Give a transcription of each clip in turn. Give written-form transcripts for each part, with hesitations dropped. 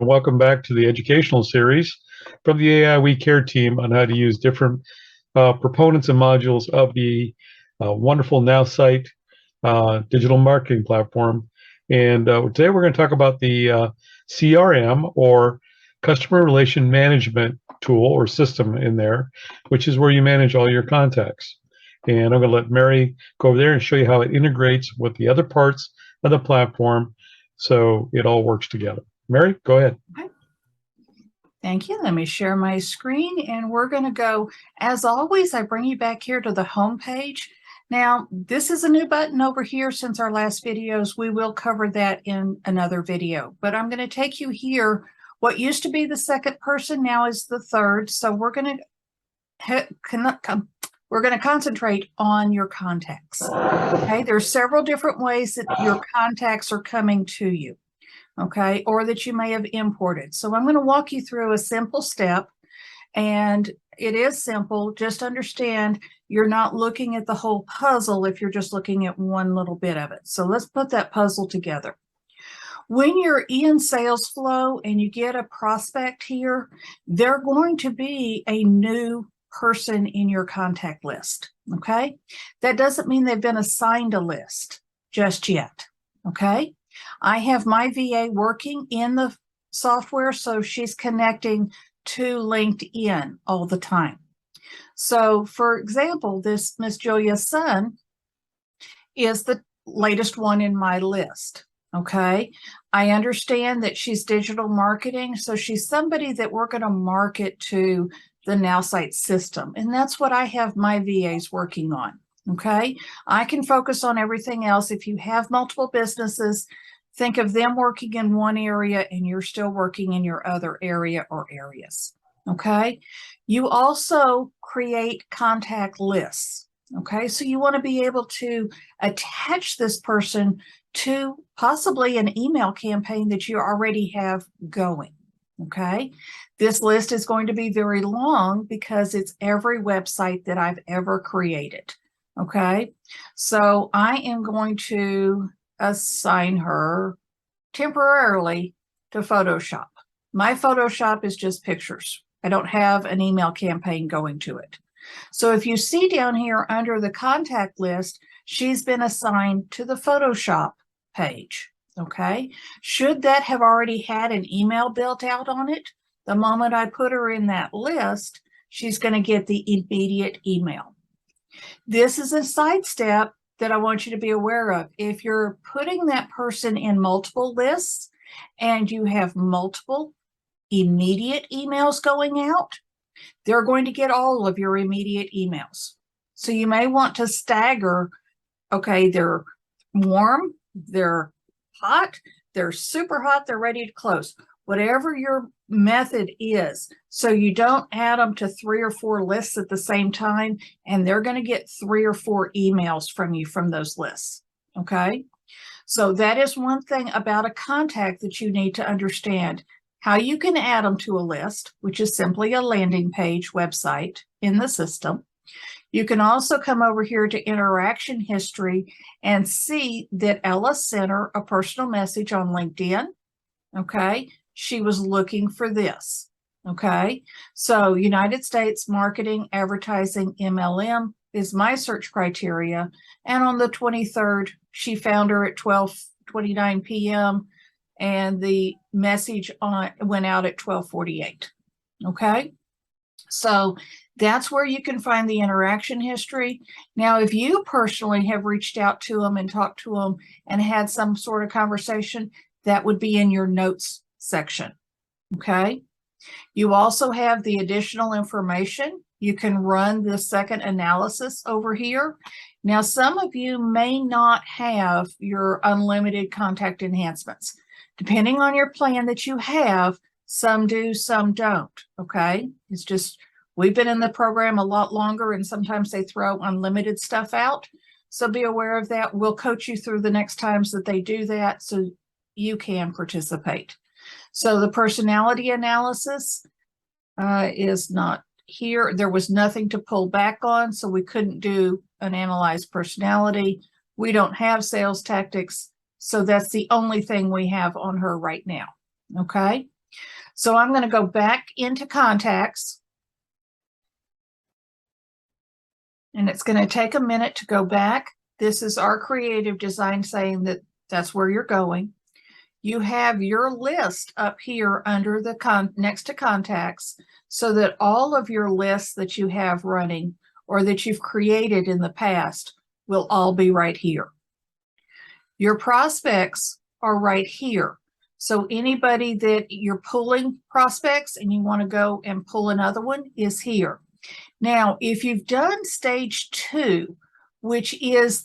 Welcome back to the educational series from the AI We Care team on how to use different proponents and modules of the wonderful Nowsite digital marketing platform. And today we're going to talk about the CRM, or customer relation management tool or system in there, which is where you manage all your contacts. And I'm going to let Mary go over there and show you how it integrates with the other parts of the platform so it all works together. Mary, go ahead. Okay. Thank you. Let me share my screen and we're going to go, as always, I bring you back here to the home page. Now, this is a new button over here since our last videos. We will cover that in another video, but I'm going to take you here. What used to be the second person now is the third. So we're going to concentrate on your contacts. Okay, there's several different ways that your contacts are coming to you. Okay, or that you may have imported. So I'm going to walk you through a simple step, and it is simple. Just understand you're not looking at the whole puzzle if you're just looking at one little bit of it. So let's put that puzzle together. When you're in sales flow and you get a prospect here, they're going to be a new person in your contact list. Okay, that doesn't mean they've been assigned a list just yet. Okay, I have my VA working in the software, so she's connecting to LinkedIn all the time. So, for example, this Miss Julia's son is the latest one in my list. Okay, I understand that she's digital marketing, so she's somebody that we're going to market to the Nowsite system, and that's what I have my VAs working on. Okay, I can focus on everything else. If you have multiple businesses, think of them working in one area and you're still working in your other area or areas. Okay, you also create contact lists. Okay, so you want to be able to attach this person to possibly an email campaign that you already have going. Okay, this list is going to be very long because it's every website that I've ever created. Okay, so I am going to assign her temporarily to Photoshop. My Photoshop is just pictures. I don't have an email campaign going to it. So if you see down here under the contact list, she's been assigned to the Photoshop page. Okay, should that have already had an email built out on it, the moment I put her in that list, she's going to get the immediate email. This is a side step that I want you to be aware of. If you're putting that person in multiple lists and you have multiple immediate emails going out, they're going to get all of your immediate emails. So you may want to stagger, okay, they're warm, they're hot, they're super hot, they're ready to close. Whatever your method is, so you don't add them to 3 or 4 lists at the same time, and they're going to get 3 or 4 emails from you from those lists. Okay, so that is one thing about a contact that you need to understand. How you can add them to a list, which is simply a landing page website in the system. You can also come over here to interaction history and see that Ella sent her a personal message on LinkedIn. Okay, she was looking for this. Okay, so United States marketing, advertising, MLM is my search criteria. And on the 23rd, she found her at 12:29 p.m. and the message went out at 12:48. Okay, so that's where you can find the interaction history. Now, if you personally have reached out to them and talked to them and had some sort of conversation, that would be in your notes section. Okay, you also have the additional information. You can run the second analysis over here. Now, some of you may not have your unlimited contact enhancements. Depending on your plan that you have, some do, some don't. Okay, it's just we've been in the program a lot longer, and sometimes they throw unlimited stuff out. So be aware of that. We'll coach you through the next times that they do that so you can participate. So the personality analysis is not here. There was nothing to pull back on, so we couldn't do an analyzed personality. We don't have sales tactics, so that's the only thing we have on her right now. Okay, So I'm going to go back into contacts. And it's going to take a minute to go back. This is our creative design saying that that's where you're going. You have your list up here under the next to contacts, so that all of your lists that you have running or that you've created in the past will all be right here. Your prospects are right here. So anybody that you're pulling prospects and you want to go and pull another one is here. Now, if you've done stage 2, which is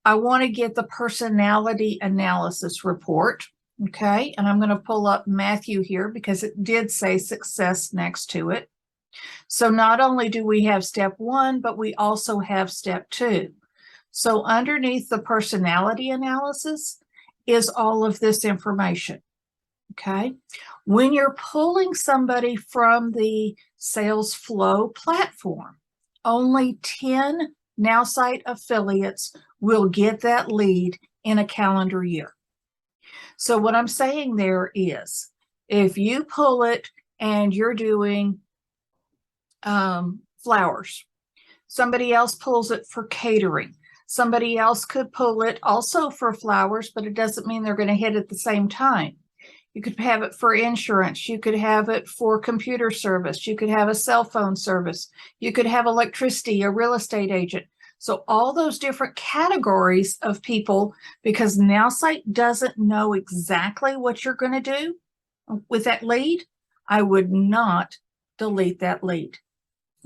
I want to get the personality analysis report, okay? And I'm going to pull up Matthew here because it did say success next to it. So not only do we have step 1, but we also have step 2. So underneath the personality analysis is all of this information, okay? When you're pulling somebody from the sales flow platform, only 10 Nowsite affiliates will get that lead in a calendar year. So what I'm saying there is, if you pull it and you're doing flowers, somebody else pulls it for catering, somebody else could pull it also for flowers, but it doesn't mean they're going to hit at the same time. You could have it for insurance. You could have it for computer service. You could have a cell phone service. You could have electricity, a real estate agent. So all those different categories of people, because Nowsite doesn't know exactly what you're going to do with that lead, I would not delete that lead.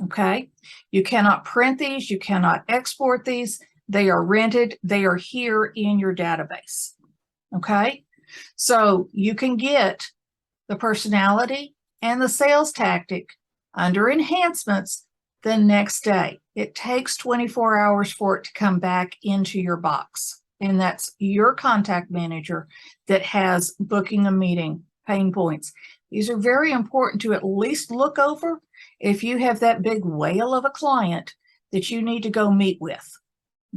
Okay? You cannot print these. You cannot export these. They are rented. They are here in your database. Okay? So you can get the personality and the sales tactic under enhancements the next day. It takes 24 hours for it to come back into your box. And that's your contact manager that has booking a meeting, pain points. These are very important to at least look over if you have that big whale of a client that you need to go meet with.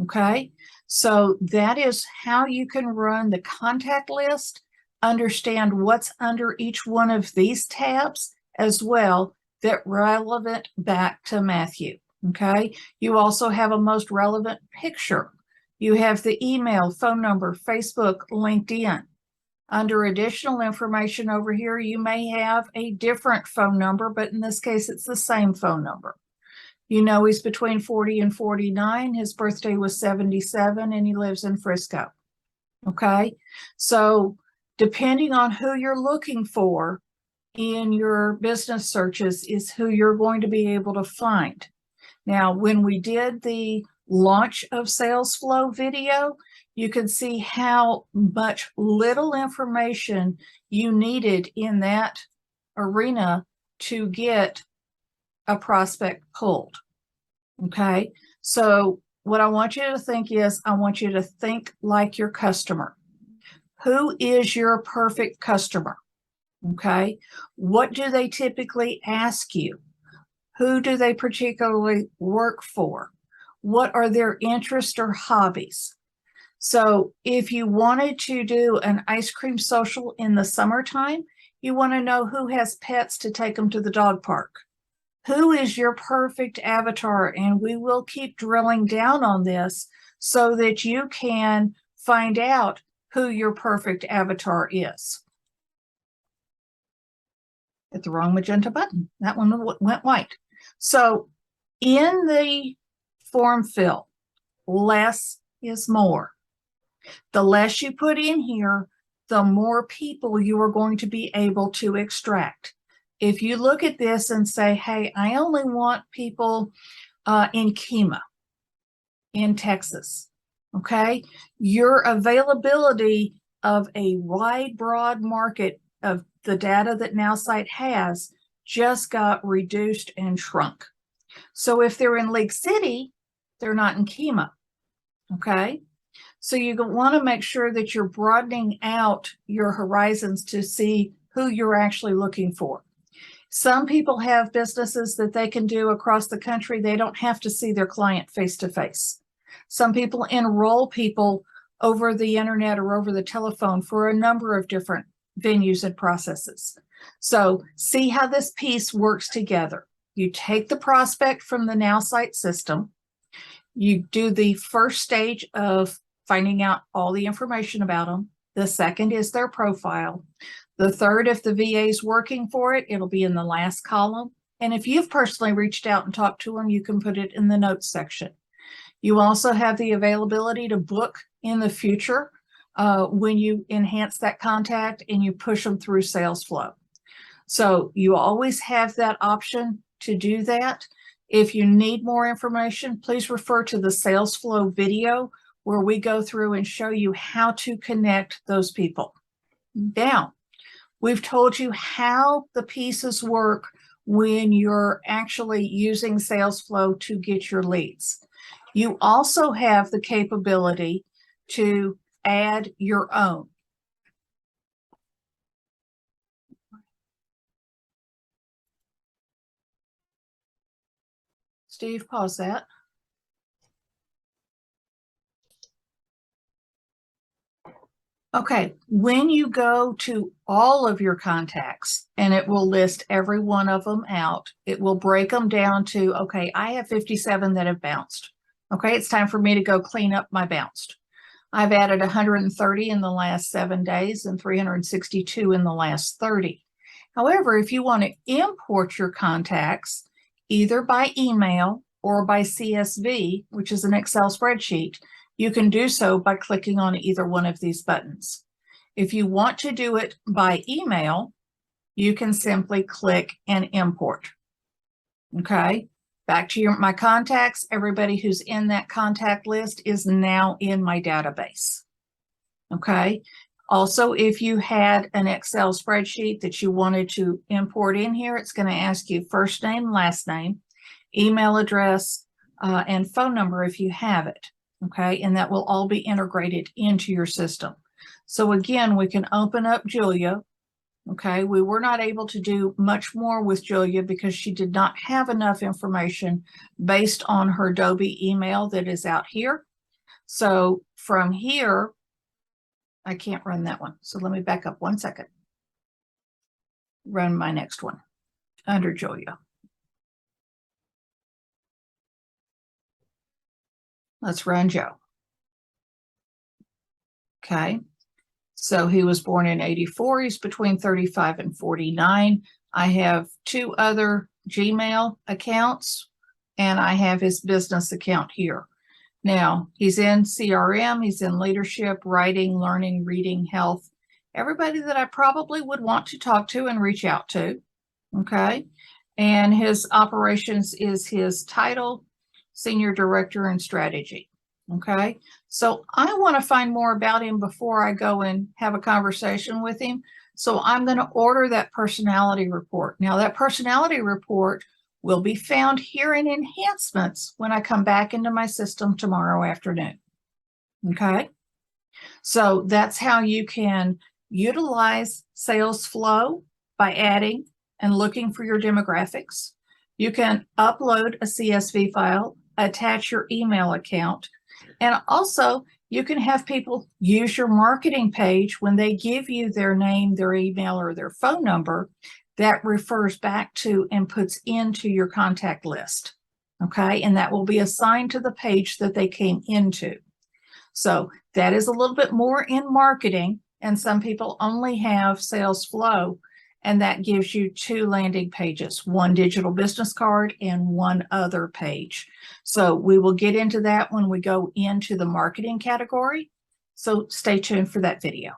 Okay? So that is how you can run the contact list, understand what's under each one of these tabs as well, that relevant back to Matthew. Okay? You also have a most relevant picture. You have the email, phone number, Facebook, LinkedIn. Under additional information over here, you may have a different phone number, but in this case, it's the same phone number. You know he's between 40 and 49. His birthday was 77, and he lives in Frisco. Okay? So depending on who you're looking for in your business searches is who you're going to be able to find. Now, when we did the launch of Sales Flow video, you can see how much little information you needed in that arena to get a prospect pulled. Okay, so what I want you to think is, I want you to think like your customer. Who is your perfect customer? Okay, what do they typically ask you? Who do they particularly work for? What are their interests or hobbies? So if you wanted to do an ice cream social in the summertime, you want to know who has pets to take them to the dog park. Who is your perfect avatar? And we will keep drilling down on this so that you can find out who your perfect avatar is. Hit the wrong magenta button. That one went white. So in the form fill, less is more. The less you put in here, the more people you are going to be able to extract. If you look at this and say, hey, I only want people in Kemah, in Texas, okay? Your availability of a wide, broad market of the data that Nowsite has just got reduced and shrunk. So if they're in League City, they're not in Kemah, okay? So you want to make sure that you're broadening out your horizons to see who you're actually looking for. Some people have businesses that they can do across the country. They don't have to see their client face to face. Some people enroll people over the internet or over the telephone for a number of different venues and processes. So see how this piece works together. You take the prospect from the Nowsite system. You do the first stage of finding out all the information about them. The second is their profile. The third, if the VA is working for it, it'll be in the last column. And if you've personally reached out and talked to them, you can put it in the notes section. You also have the availability to book in the future when you enhance that contact and you push them through sales flow. So you always have that option to do that. If you need more information, please refer to the sales flow video where we go through and show you how to connect those people. Now, we've told you how the pieces work when you're actually using sales flow to get your leads. You also have the capability to add your own. Steve, pause that. Okay, when you go to all of your contacts and it will list every one of them out, it will break them down to, okay, I have 57 that have bounced. Okay, it's time for me to go clean up my bounced. I've added 130 in the last 7 days and 362 in the last 30. However, if you want to import your contacts, either by email or by CSV, which is an Excel spreadsheet, you can do so by clicking on either one of these buttons. If you want to do it by email, you can simply click and import. Okay, back to my contacts. Everybody who's in that contact list is now in my database. Okay, also, if you had an Excel spreadsheet that you wanted to import in here, it's going to ask you first name, last name, email address, and phone number if you have it. Okay, and that will all be integrated into your system. So again, we can open up Julia. Okay, we were not able to do much more with Julia because she did not have enough information based on her Adobe email that is out here. So from here, I can't run that one. So let me back up 1 second. Run my next one under Julia. Let's run Joe. Okay, so he was born in 84. He's between 35 and 49. I have 2 other Gmail accounts, and I have his business account here. Now, he's in CRM, he's in leadership, writing, learning, reading, health, everybody that I probably would want to talk to and reach out to. Okay, and his operations is his title, Senior Director in Strategy. Okay, so I want to find more about him before I go and have a conversation with him. So I'm going to order that personality report. Now, that personality report will be found here in enhancements when I come back into my system tomorrow afternoon. Okay, so that's how you can utilize sales flow by adding and looking for your demographics. You can upload a CSV file, attach your email account, and also you can have people use your marketing page when they give you their name, their email, or their phone number. That refers back to and puts into your contact list. Okay, and that will be assigned to the page that they came into. So that is a little bit more in marketing, and some people only have sales flow, and that gives you 2 landing pages, 1 digital business card and 1 other page. So we will get into that when we go into the marketing category. So stay tuned for that video.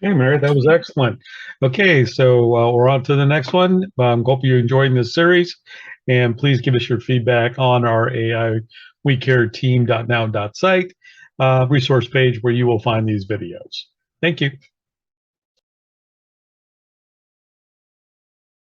Okay, Mary, that was excellent. Okay, so we're on to the next one. Hope you're enjoying this series, and please give us your feedback on our AI We Care Team.now.site resource page where you will find these videos. Thank you.